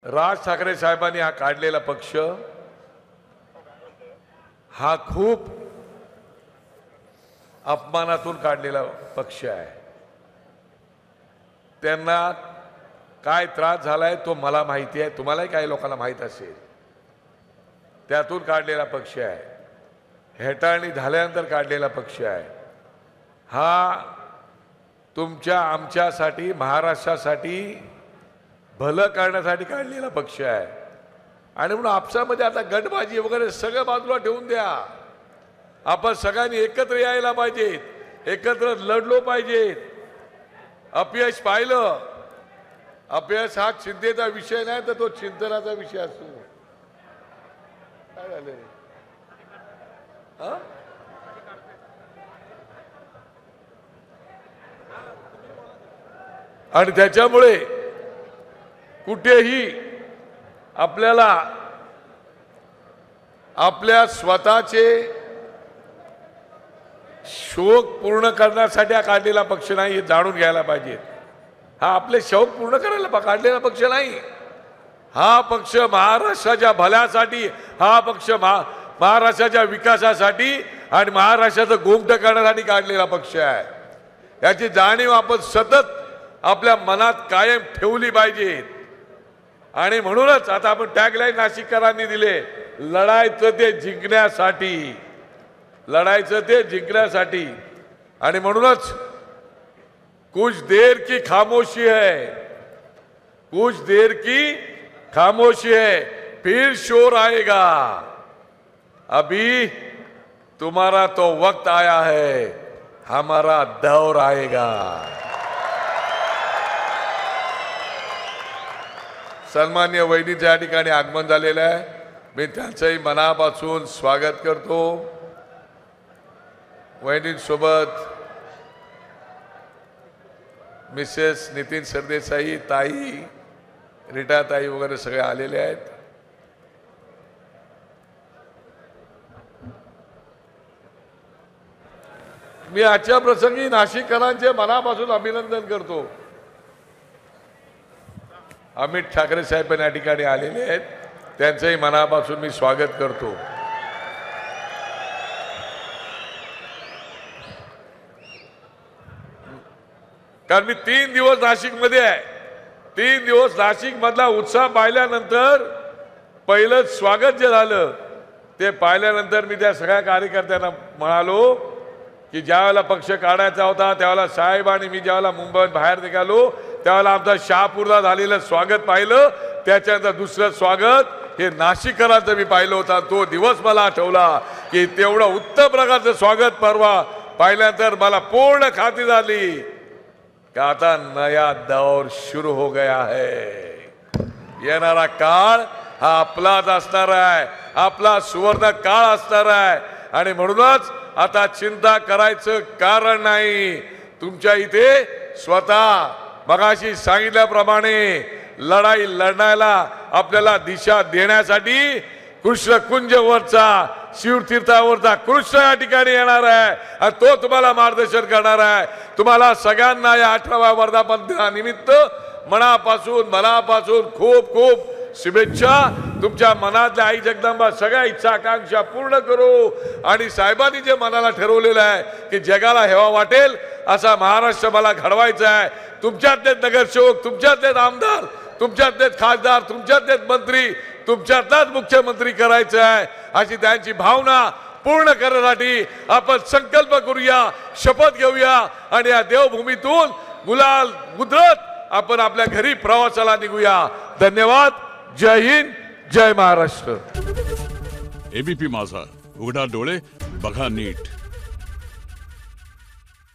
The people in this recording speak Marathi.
राज ठाकरे साहेबांनी हा काढलेला पक्ष हा खूप अपमानातून काढलेला पक्ष आहे। त्यांना काय त्रास झालाय तो मला माहिती आहे, तुम्हालाही काही लोकांना माहित असेल। त्यातून काढलेला पक्ष आहे, हेटाळणी झाल्यानंतर काढलेला पक्ष आहे। हा तुमच्या आमच्यासाठी महाराष्ट्रासाठी भलं करण्यासाठी काढलेला पक्ष आहे। आणि म्हणून आपसामध्ये आता गटबाजी वगैरे सगळं बाजूला ठेवून द्या। आपण सगळ्यांनी एकत्र यायला पाहिजे, एकत्र लढलो पाहिजे। अपयश पाहिलं, अपयश हा चिंतेचा विषय नाही तर तो चिंतनाचा विषय असतो। काय झालं आणि त्याच्यामुळे कुठेही आपल्याला आपल्या स्वतःचे शौक पूर्ण करण्यासाठी हा काढलेला पक्ष नाही, हे जाणून घ्यायला पाहिजे। हा आपले शौक पूर्ण करायला काढलेला पक्ष नाही। हा पक्ष महाराष्ट्राच्या भल्यासाठी, हा पक्ष महाराष्ट्राच्या विकासासाठी आणि महाराष्ट्राचं गोमटं करण्यासाठी काढलेला पक्ष आहे। याची जाणीव आपण सतत आपल्या मनात कायम ठेवली पाहिजे। आणि म्हणूनच आता आपण टॅगलाईन नाशिककरांनी दिले, लढायचं ते जिंकण्यासाठी, लढायचं ते जिंकण्यासाठी। आणि म्हणूनच कुछ देर की खामोशी है, कुछ देर की खामोशी है, फिर शोर आएगा। अभी तुम्हारा तो वक्त आया है, हमारा दौर आएगा। सन्मान्य वहिनीचं या ठिकाणी आगमन झालेलं आहे, मी त्यांचंही मनापासून स्वागत करतो। वहिनींसोबत मिसेस नितीन सरदेसाई, ताई, रीटा ताई वगैरे सगळे आलेले आहेत। मी आजच्या प्रसंगी नाशिककरांचे मनापासून अभिनंदन करतो। अमित ठाकरे साहेब या ठिकाणी आलेले आहेत, त्यांचंही मनापासून मी स्वागत करतो। कारण मी 3 दिवस नाशिकमध्ये आहे। 3 दिवस नाशिक मधला उत्साह पाहिल्यानंतर पहिलं स्वागत जे झालं ते पाहिल्यानंतर मी त्या सगळ्या कार्यकर्त्यांना म्हणालो की ज्यावेळेला पक्ष काढायचा होता त्यावेळेला साहेब आणि मी ज्यावेळेला मुंबईत बाहेर निघालो त्यावेळेला आमचा शहापूरला झालेलं स्वागत पाहिलं, त्याच्यानंतर दुसरं स्वागत हे नाशिककरांचं मी पाहिलं होता। तो दिवस मला आठवला की तेवढं उत्तम प्रकारचं स्वागत परवा पाहिल्यानंतर मला पूर्ण खात्री झाली कि आता नया दौर शुरू हो गया है। येणारा काळ हा आपलाच असणार आहे, आपला सुवर्ण काळ असणार आहे। आणि म्हणूनच आता चिंता करायचं कारण नाही। तुमच्या इथे स्वतः मगाशी सांगितल्याप्रमाणे लढाई लढण्याला आपल्याला दिशा देण्यासाठी कृष्णकुंजवरचा, शिवतीर्थावरचा कृष्ण या ठिकाणी येणार आहे आणि तो तुम्हाला मार्गदर्शन करणार आहे। तुम्हाला सगळ्यांना या 18व्या वर्धापन दिनानिमित्त मनापासून खूप खूप शुभेच्छा। तुमच्या मनातल्या आई जगदंबा सगळ्या इच्छा आकांक्षा पूर्ण करू आणि साहेबांनी जे मनाला ठरवलेलं आहे की जगाला हेवा वाटेल असा महाराष्ट्र मला घडवायचा आहे। तुमच्यातले नगरसेवक, तुमच्यातले आमदार, तुमच्यातले खासदार, तुमच्यातले मंत्री, तुमच्यातलाच मुख्यमंत्री करायचं आहे अशी त्यांची भावना पूर्ण करण्यासाठी आपण संकल्प करूया, शपथ घेऊया आणि या देवभूमीतून गुलाल उधळत आपण आपल्या घरी प्रवासाला निघूया। धन्यवाद। जय हिंद, जय महाराष्ट्र। एबीपी माझा, उघडा डोळे बघा नीट।